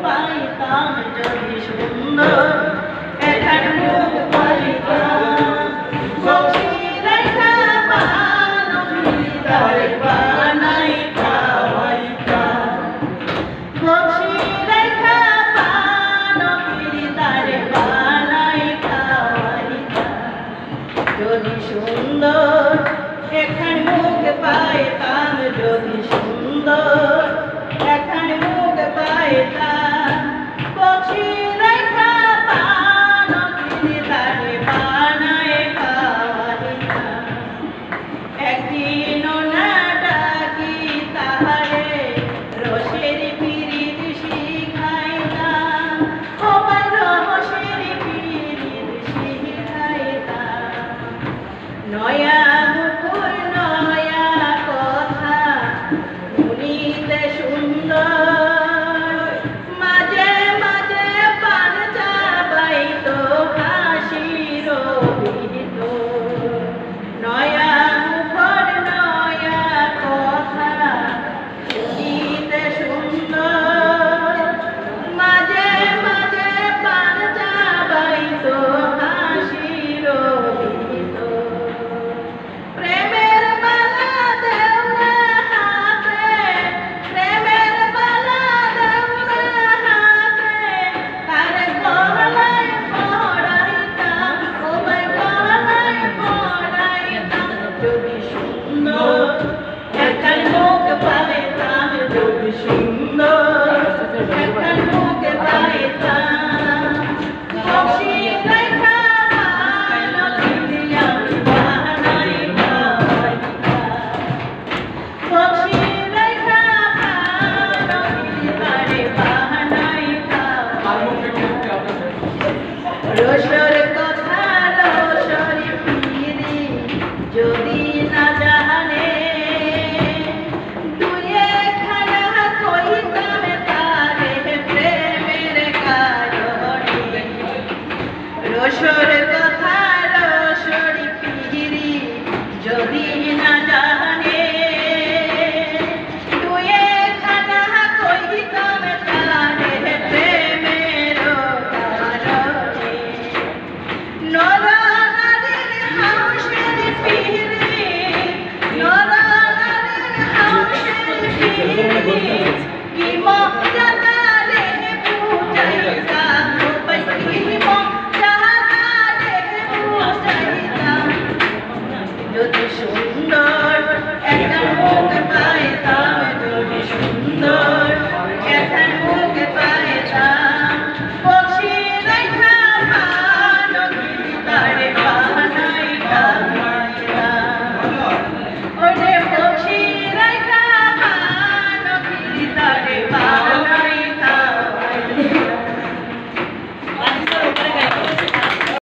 পাইতাম যদি সুন্দর এখান মুখ পাইতাম বক্সি রেখা তারে বানাই খাওয়াইতাম বক্সি রেখা তারে বানাই খাওয়াইতাম যদি সুন্দর এখান মুখ পাইতাম যদি সুন্দর এখান মুখ পাইতাম বক্সি রেখা তারে বানাই খাওয়াইতাম একদিনও না ডাকি তাহারে রসের পিরিত শিখাইতাম ও ভাই রসের পিরিত শিখাইতাম নয়া মুখর নয়া কথা শুনিতে সুন্দর মাঝে মাঝে পান চাবাইত হাসির ভিতর নয়া মুখর নয়া কথা শুনিতে সুন্দর মাঝে মাঝে পান চাবাইত হাসির ভিতর প্রেমের বালা দেও না হাতে প্রেমের বালা দেও না হাতে তারে গলায় পড়াইতাম ও ভাই গলায় পড়াইতাম যদি সুন্দর একাল মুখ পাইতাম যদি সুন্দর একাল মুখ পাইতাম বক্সি রেখা বক্সি রেখা তারে বানাই খাওয়াইতাম রস